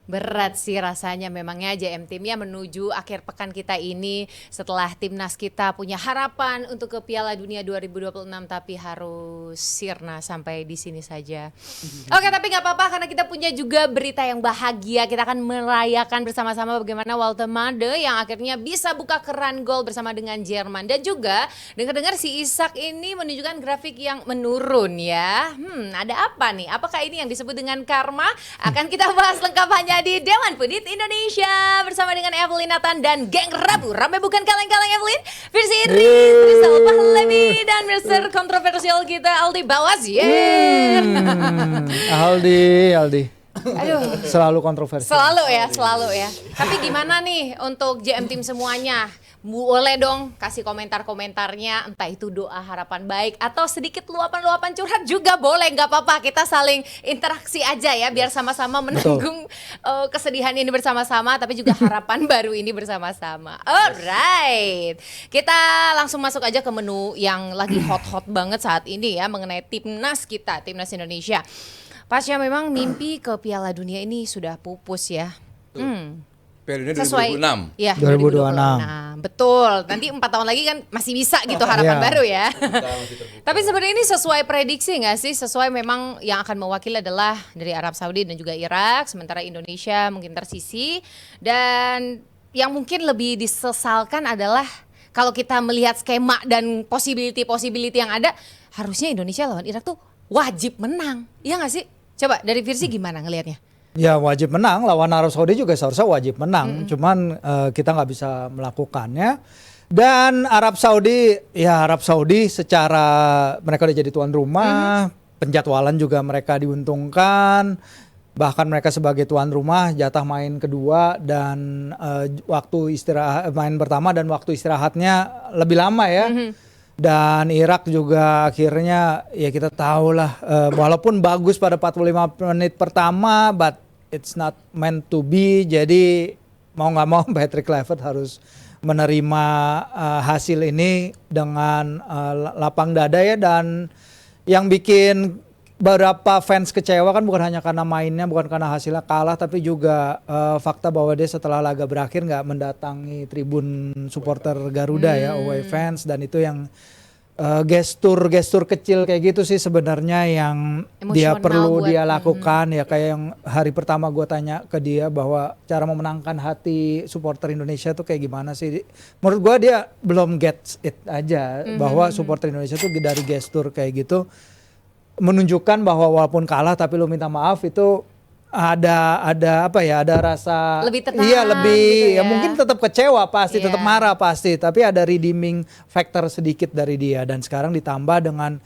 Berat sih rasanya memangnya JM Team ya menuju akhir pekan kita ini setelah timnas kita punya harapan untuk ke Piala Dunia 2026 tapi harus sirna sampai di sini saja. Oke, tapi nggak apa-apa karena kita punya juga berita yang bahagia. Kita akan merayakan bersama-sama bagaimana Walter Made yang akhirnya bisa buka keran gol bersama dengan Jerman, dan juga dengar-dengar si Isak ini menunjukkan grafik yang menurun ya. Ada apa nih? Apakah ini yang disebut dengan karma? Akan kita bahas lengkap hanya di Dewan Pundit Indonesia bersama dengan Evelyn Nathan dan geng Rabu. Ramai bukan kaleng-kaleng Evelyn. Versi Rizal Pahlavi dan Mr. kontroversial kita Aldi Bawas. Aldi. Aduh. Selalu kontroversial. Selalu ya. Tapi gimana nih untuk JM Team semuanya? Boleh dong kasih komentar-komentarnya, entah itu doa harapan baik atau sedikit luapan-luapan curhat juga boleh, nggak apa-apa, kita saling interaksi aja ya biar sama-sama menanggung kesedihan ini bersama-sama tapi juga harapan baru ini bersama-sama. Alright, kita langsung masuk aja ke menu yang lagi hot-hot banget saat ini ya mengenai timnas kita, timnas Indonesia. Pasca memang mimpi ke Piala Dunia ini sudah pupus ya. Piala Dunia Sesuai 2026. Ya, 2026. Nah, betul. Nanti 4 tahun lagi kan masih bisa gitu harapan baru ya. Tapi sebenarnya ini sesuai prediksi nggak sih? Sesuai memang yang akan mewakili adalah dari Arab Saudi dan juga Irak, sementara Indonesia mungkin tersisi. Dan yang mungkin lebih disesalkan adalah kalau kita melihat skema dan possibility yang ada, harusnya Indonesia lawan Irak tuh wajib menang. Iya nggak sih? Coba dari Virsi gimana ngelihatnya? Ya wajib menang, lawan Arab Saudi juga seharusnya wajib menang. Cuman kita nggak bisa melakukannya. Dan Arab Saudi secara mereka udah jadi tuan rumah, penjadwalan juga mereka diuntungkan. Bahkan mereka sebagai tuan rumah jatah main kedua dan waktu istirahat main pertama dan waktu istirahatnya lebih lama ya. Dan Irak juga akhirnya ya kita tahu lah walaupun bagus pada 45 menit pertama but it's not meant to be. Jadi mau nggak mau Patrick Kluivert harus menerima hasil ini dengan lapang dada ya. Dan yang bikin beberapa fans kecewa kan bukan hanya karena mainnya, bukan karena hasilnya kalah, tapi juga fakta bahwa dia setelah laga berakhir nggak mendatangi tribun supporter Garuda ya, away fans. Dan itu yang gestur kecil kayak gitu sih sebenarnya yang dia perlu dia lakukan ya. Kayak yang hari pertama gue tanya ke dia bahwa cara memenangkan hati supporter Indonesia tuh kayak gimana sih. Menurut gue dia belum get it aja bahwa supporter Indonesia tuh dari gestur kayak gitu menunjukkan bahwa walaupun kalah tapi lu minta maaf itu ada apa ya, ada rasa lebih tenang, iya lebih gitu ya. Mungkin tetap kecewa pasti, tetap marah pasti, tapi ada redeeming factor sedikit dari dia. Dan sekarang ditambah dengan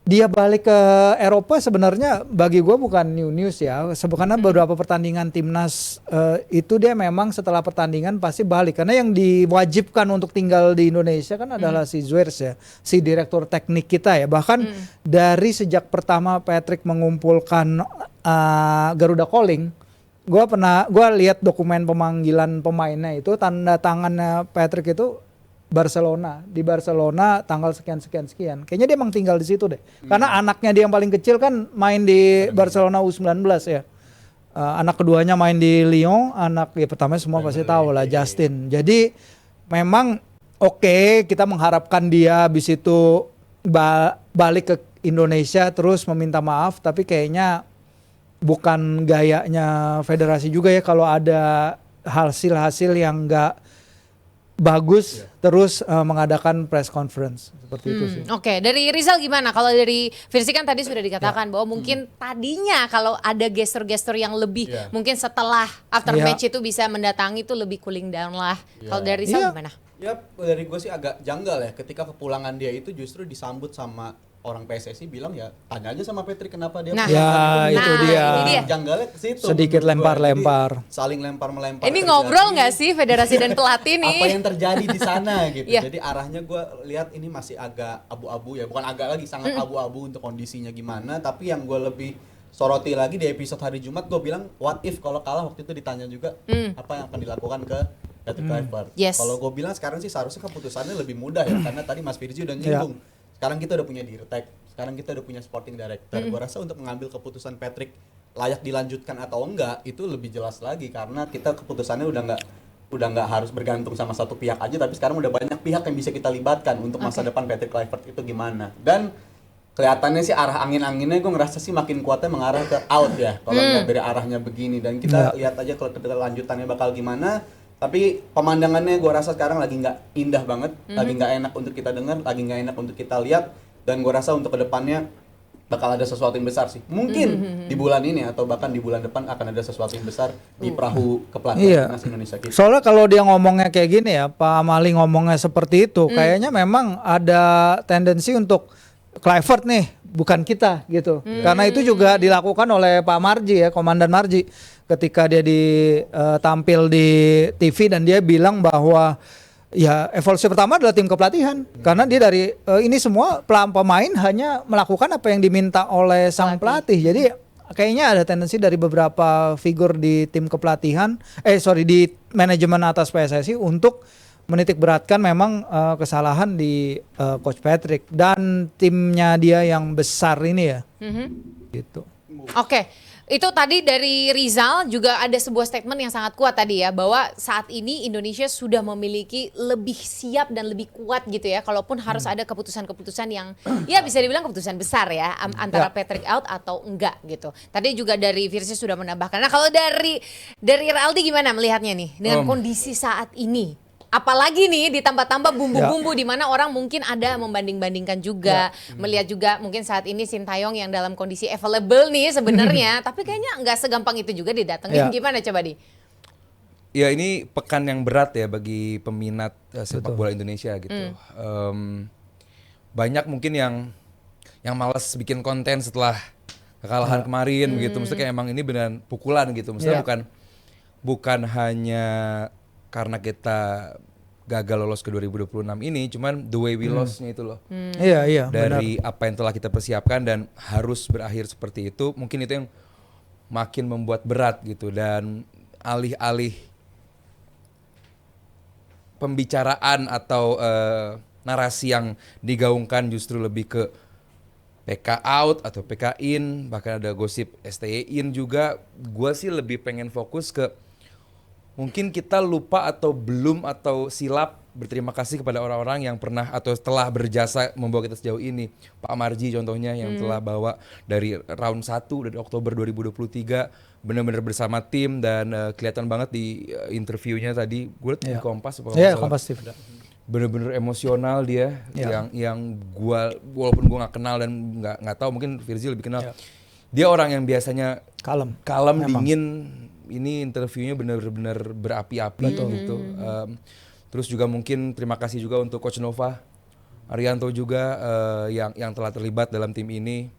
dia balik ke Eropa, sebenarnya bagi gue bukan new news ya. Karena beberapa pertandingan timnas itu dia memang setelah pertandingan pasti balik. Karena yang diwajibkan untuk tinggal di Indonesia kan adalah si Zuers ya, si direktur teknik kita ya. Bahkan dari sejak pertama Patrick mengumpulkan Garuda Calling, gue lihat dokumen pemanggilan pemainnya itu, tanda tangannya Patrick itu di Barcelona tanggal sekian. Kayaknya dia emang tinggal di situ deh. Karena anaknya dia yang paling kecil kan main di Barcelona U19 ya. Anak keduanya main di Lyon, anak ya pertama semua pasti tahu lah, Justin. Jadi memang oke, kita mengharapkan dia habis itu balik ke Indonesia terus meminta maaf, tapi kayaknya bukan gayanya federasi juga ya kalau ada hasil yang enggak bagus terus mengadakan press conference seperti itu sih. Oke, dari Rizal gimana? Kalau dari Virsi kan tadi sudah dikatakan bahwa mungkin tadinya kalau ada gestur-gestur yang lebih mungkin setelah after match itu bisa mendatangi itu lebih cooling down lah. Kalau dari Rizal gimana? Ya dari gue sih agak janggal ya ketika kepulangan dia itu justru disambut sama orang PSSI bilang ya tanya aja sama Patrick kenapa dia itu dia. Janggalnya ke situ. Sedikit lempar-lempar. Saling lempar-melempar. Ini ngobrol nggak sih federasi dan pelatih nih? Apa yang terjadi di sana gitu. Jadi arahnya gue lihat ini masih agak abu-abu ya, bukan agak lagi, sangat abu-abu untuk kondisinya gimana. Tapi yang gue lebih soroti lagi di episode hari Jumat, gue bilang what if kalau kalah, waktu itu ditanya juga apa yang akan dilakukan ke Patrick Kluivert. Kalau gue bilang sekarang sih seharusnya keputusannya lebih mudah ya, karena tadi Mas Firji udah nyinggung. Sekarang kita udah punya Dirtek, sekarang kita udah punya sporting director. Gue rasa untuk mengambil keputusan Patrick layak dilanjutkan atau enggak itu lebih jelas lagi, karena kita keputusannya udah nggak harus bergantung sama satu pihak aja, tapi sekarang udah banyak pihak yang bisa kita libatkan untuk masa depan Patrick Kluivert itu gimana. Dan kelihatannya sih arah angin-anginnya gue ngerasa sih makin kuatnya mengarah ke out ya kalau lihat dari arahnya begini, dan kita lihat aja kalau kelanjutannya bakal gimana. Tapi pemandangannya gue rasa sekarang lagi nggak indah banget, lagi nggak enak untuk kita dengar, lagi nggak enak untuk kita lihat, dan gue rasa untuk kedepannya bakal ada sesuatu yang besar sih. Mungkin di bulan ini atau bahkan di bulan depan akan ada sesuatu yang besar di perahu kepelatihan timnas Indonesia kita. Soalnya kalau dia ngomongnya kayak gini ya, Pak Amali ngomongnya seperti itu, kayaknya memang ada tendensi untuk Kluivert nih, bukan kita gitu. Karena itu juga dilakukan oleh Pak Marji ya, Komandan Marji, ketika dia tampil di TV dan dia bilang bahwa ya evolusi pertama adalah tim kepelatihan. Karena dia dari ini semua pemain hanya melakukan apa yang diminta oleh sang pelatih. Jadi kayaknya ada tendensi dari beberapa figur di tim kepelatihan, di manajemen atas PSSI untuk menitik beratkan memang kesalahan di Coach Patrick dan timnya dia yang besar ini ya. Gitu. Oke. Itu tadi dari Rizal juga ada sebuah statement yang sangat kuat tadi ya, bahwa saat ini Indonesia sudah memiliki lebih siap dan lebih kuat gitu ya, kalaupun harus ada keputusan-keputusan yang ya bisa dibilang keputusan besar ya, antara Patrick out atau enggak gitu. Tadi juga dari Virsi sudah menambahkan. Nah kalau dari Raldi gimana melihatnya nih dengan kondisi saat ini? Apalagi nih ditambah-tambah bumbu-bumbu di mana orang mungkin ada membanding-bandingkan juga, melihat juga mungkin saat ini Sintayong yang dalam kondisi available nih sebenarnya, tapi kayaknya nggak segampang itu juga didatengin. Gimana coba Di? Ya ini pekan yang berat ya bagi peminat sepak bola Indonesia gitu. Banyak mungkin yang malas bikin konten setelah kekalahan kemarin gitu. Maksudnya kayak emang ini beneran pukulan gitu. Maksudnya bukan hanya karena kita gagal lolos ke 2026 ini, cuman the way we lost-nya itu loh. Iya, dari benar. apa yang telah kita persiapkan dan harus berakhir seperti itu, mungkin itu yang makin membuat berat gitu. Dan alih-alih pembicaraan atau narasi yang digaungkan justru lebih ke PK out atau PK in, bahkan ada gosip STY in juga, gue sih lebih pengen fokus ke mungkin kita lupa atau belum atau silap berterima kasih kepada orang-orang yang pernah atau telah berjasa membawa kita sejauh ini. Pak Marji contohnya yang telah bawa dari round 1 dari Oktober 2023 benar-benar bersama tim, dan kelihatan banget di interviewnya tadi gue di Kompas. Kompas TV. Bener-bener emosional dia, yang gua walaupun gua nggak kenal dan nggak tahu, mungkin Virzi lebih kenal. Dia orang yang biasanya kalem, dingin. Ini interviewnya benar-benar berapi-api gitu. Terus juga mungkin terima kasih juga untuk Coach Nova Arianto juga yang telah terlibat dalam tim ini.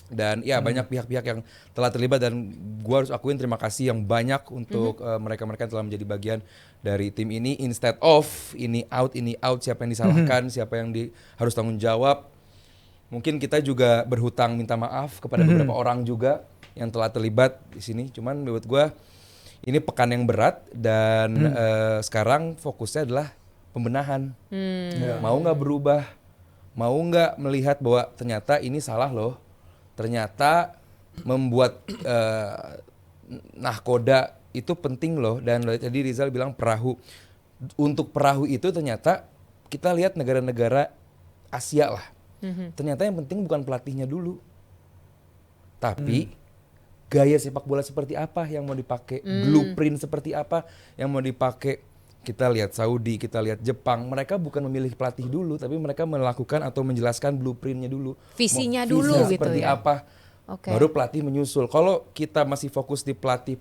Dan ya banyak pihak-pihak yang telah terlibat, dan gua harus akuin terima kasih yang banyak untuk mereka-mereka yang telah menjadi bagian dari tim ini, instead of ini out siapa yang disalahkan, siapa yang harus tanggung jawab. Mungkin kita juga berhutang minta maaf kepada beberapa orang juga yang telah terlibat di sini. Cuman menurut gue ini pekan yang berat, dan sekarang fokusnya adalah pembenahan. Mau nggak berubah, mau nggak melihat bahwa ternyata ini salah loh, ternyata membuat nahkoda itu penting loh. Dan tadi Rizal bilang perahu, untuk perahu itu ternyata kita lihat negara-negara Asia lah, ternyata yang penting bukan pelatihnya dulu, tapi gaya sepak bola seperti apa yang mau dipakai, blueprint seperti apa yang mau dipakai. Kita lihat Saudi, kita lihat Jepang, mereka bukan memilih pelatih dulu, tapi mereka melakukan atau menjelaskan blueprintnya dulu, visinya dulu gitu seperti ya. apa, baru pelatih menyusul. Kalau kita masih fokus di pelatih,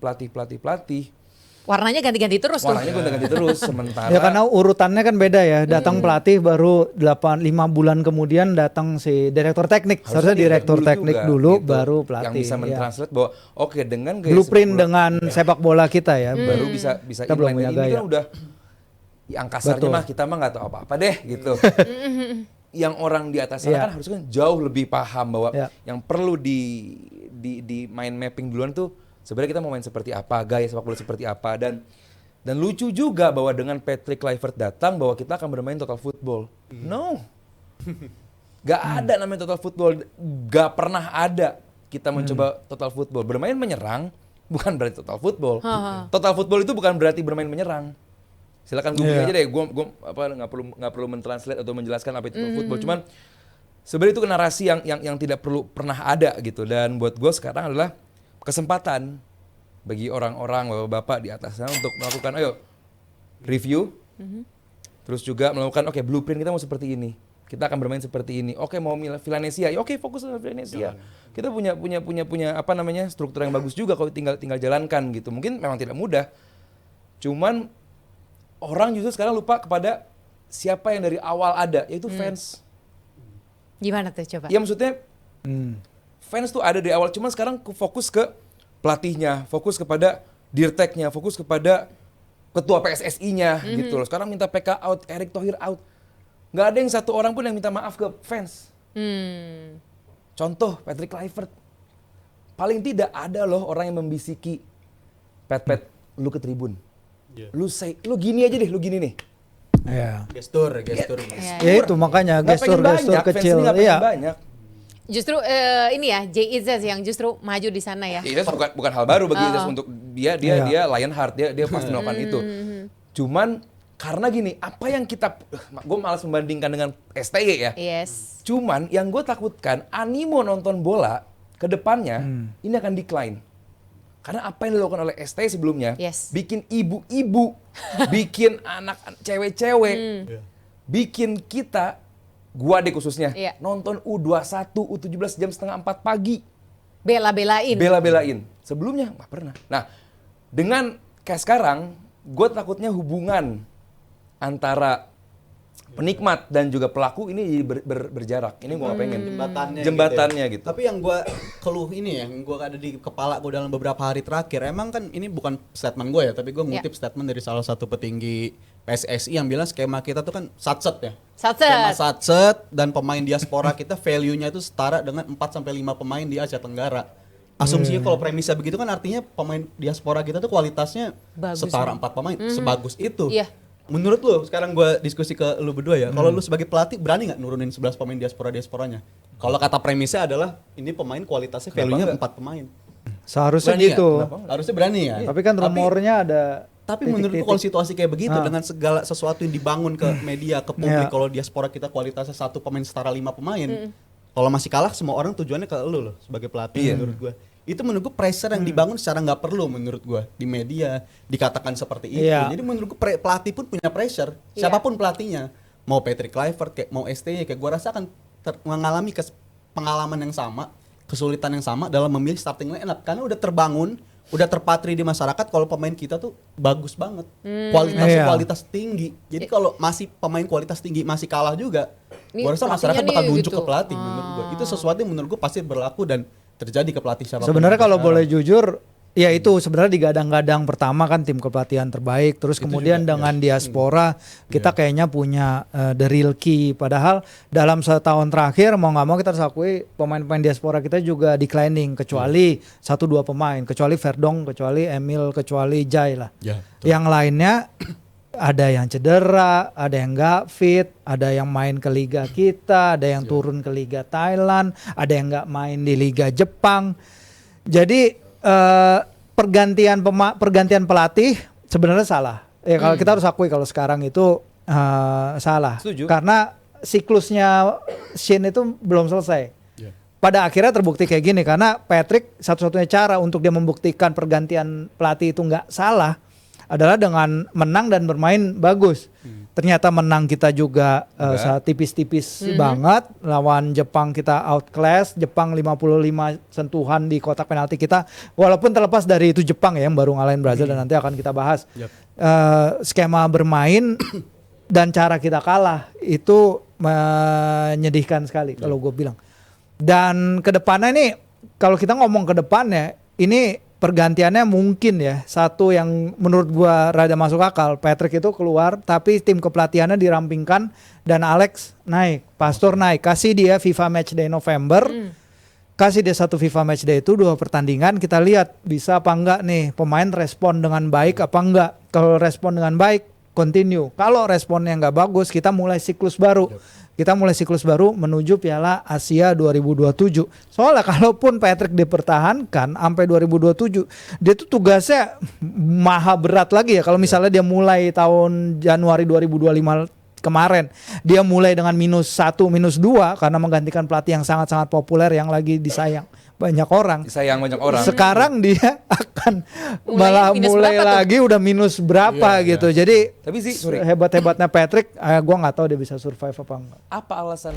warnanya ganti-ganti terus tuh. warnanya ganti-ganti terus. Sementara Ya karena urutannya kan beda ya. Datang pelatih baru 5 bulan kemudian datang si direktur teknik. Seharusnya direktur teknik dulu gitu, baru pelatih. yang bisa mentranslate bahwa oke, dengan gaya blueprint sepak bola, dengan sepak bola kita ya. baru bisa Kita belum inline. punya Ini gaya. kan udah yang kasarnya mah kita mah nggak tahu apa-apa deh gitu. Yang orang di atas sana kan harusnya jauh lebih paham bahwa yang perlu di mind mapping duluan tuh sebenarnya kita mau main seperti apa, gaya sepak bola seperti apa. Dan lucu juga bahwa dengan Patrick Kluivert datang bahwa kita akan bermain total football. No. Gak ada namanya total football, gak pernah ada. kita mencoba total football. Bermain menyerang bukan berarti total football. Total football itu bukan berarti bermain menyerang. Silakan googling aja deh. Gue nggak perlu mentranslate atau menjelaskan apa itu total football. Cuman sebenarnya itu narasi yang tidak perlu pernah ada gitu. Dan buat gue sekarang adalah kesempatan bagi orang-orang bapak-bapak di atasnya untuk melakukan review, terus juga melakukan blueprint kita mau seperti ini. Kita akan bermain seperti ini. Oke, mau Villanesia. Ya, oke, fokus sama Villanesia. Kita punya struktur yang bagus juga kalau tinggal jalankan gitu. Mungkin memang tidak mudah. Cuman orang justru sekarang lupa kepada siapa yang dari awal ada, yaitu fans. Gimana tuh coba? Ya maksudnya fans tuh ada dari awal, cuman sekarang fokus ke pelatihnya, fokus kepada dirteknya, fokus kepada ketua PSSI-nya gitu loh. Sekarang minta PK out, Erick Thohir out. Nggak ada yang satu orang pun yang minta maaf ke fans. Contoh Patrick Kluivert. Paling tidak ada loh orang yang membisiki Pet, lu ke tribun. Lu gini aja deh, lu gini nih. Ya. Gestur. Ya itu makanya gestur kecil. Iya. Banyak. Justru ini ya, Jay Izzaz yang justru maju di sana ya. Itu bukan hal baru bagi Izzaz untuk dia Lionheart, dia pasti melakukan itu. Cuman karena gini, apa yang gue malas membandingkan dengan STY ya. Yes. Cuman yang gue takutkan animo nonton bola ke depannya ini akan decline. Karena apa yang dilakukan oleh STY sebelumnya, bikin ibu-ibu, bikin anak cewek-cewek, bikin kita, gua deh khususnya, nonton U21, U17 jam 3:30 pagi. Bela-belain. Sebelumnya nggak pernah. Nah, dengan kayak sekarang, gue takutnya hubungan antara penikmat dan juga pelaku ini berjarak. Ini gue gak pengen. Jembatannya gitu. Tapi yang gue keluh ini ya, yang gue ada di kepala gue dalam beberapa hari terakhir, emang kan ini bukan statement gue ya, tapi gue ngutip statement dari salah satu petinggi PSSI yang bilang skema kita tuh kan satset ya. Skema satset dan pemain diaspora kita value-nya itu setara dengan 4-5 pemain di Asia Tenggara. Asumsinya kalau premisnya begitu kan artinya pemain diaspora kita tuh kualitasnya setara 4 pemain, sebagus itu. Menurut lu, sekarang gue diskusi ke lu berdua ya, kalau lu sebagai pelatih berani nggak nurunin 11 pemain diasporanya? Kalau kata premisnya adalah ini pemain kualitasnya value-nya 4 pemain. Seharusnya berani gitu. Harusnya berani ya. Tapi kan rumornya ada. Tapi menurut kalau situasi kayak begitu dengan segala sesuatu yang dibangun ke media, ke publik, kalau diaspora kita kualitasnya 1 pemain setara 5 pemain, kalau masih kalah semua orang tujuannya ke lu loh sebagai pelatih menurut gue. Itu menurut gue pressure yang dibangun secara nggak perlu menurut gue di media dikatakan seperti itu. Jadi menurut gue pelatih pun punya pressure, siapapun pelatihnya, mau Patrick Kluivert kayak mau ST kayak gue rasa akan mengalami pengalaman yang sama, kesulitan yang sama dalam memilih starting line up karena udah terbangun, udah terpatri di masyarakat kalau pemain kita tuh bagus banget, kualitas tinggi. Jadi kalau masih pemain kualitas tinggi masih kalah juga, gue rasa masyarakat bakal nunjuk ke pelatih menurut gue. Itu sesuatu yang menurut gue pasti berlaku dan terjadi ke pelatih siapa. Sebenarnya kalau boleh jujur, ya itu sebenarnya digadang-gadang pertama kan tim kepelatihan terbaik, terus itu kemudian juga, dengan diaspora kita kayaknya punya the real key. Padahal dalam setahun terakhir mau nggak mau kita harus akui pemain-pemain diaspora kita juga declining, kecuali 1-2 pemain, kecuali Verdong, kecuali Emil, kecuali Jai lah. Yang lainnya ada yang cedera, ada yang nggak fit, ada yang main ke liga kita, ada yang turun ke liga Thailand, ada yang nggak main di liga Jepang. Jadi pergantian pelatih sebenarnya salah. Ya kalau kita harus akui kalau sekarang itu salah. Setuju. Karena siklusnya Shin itu belum selesai. Pada akhirnya terbukti kayak gini karena Patrick satu-satunya cara untuk dia membuktikan pergantian pelatih itu nggak salah adalah dengan menang dan bermain bagus. Ternyata menang kita juga tipis-tipis banget. Lawan Jepang kita outclass. Jepang 55 sentuhan di kotak penalti kita. Walaupun terlepas dari itu Jepang ya yang baru ngalahin Brazil dan nanti akan kita bahas. Skema bermain dan cara kita kalah itu menyedihkan sekali kalau gue bilang. Dan kedepannya nih kalau kita ngomong ke depannya ini pergantiannya mungkin ya satu yang menurut gua rada masuk akal. Patrick itu keluar tapi tim kepelatihannya dirampingkan dan Alex naik, Pastor naik, kasih dia FIFA Matchday November, kasih dia 1 FIFA Matchday itu 2 pertandingan, kita lihat bisa apa enggak nih pemain respon dengan baik apa enggak. Kalau respon dengan baik continue. Kalau responnya nggak bagus, kita mulai siklus baru. Kita mulai siklus baru menuju Piala Asia 2027. Soalnya kalaupun Patrick dipertahankan sampai 2027, dia tuh tugasnya maha berat lagi ya. Kalau misalnya dia mulai tahun Januari 2025 kemarin, dia mulai dengan -1, -2 karena menggantikan pelatih yang sangat-sangat populer yang lagi disayang banyak orang. Disayang banyak orang. Sekarang dia akan mulai lagi udah minus berapa gitu. Jadi tapi sih hebat-hebatnya Patrick, gua nggak tahu dia bisa survive apa enggak. Apa alasan?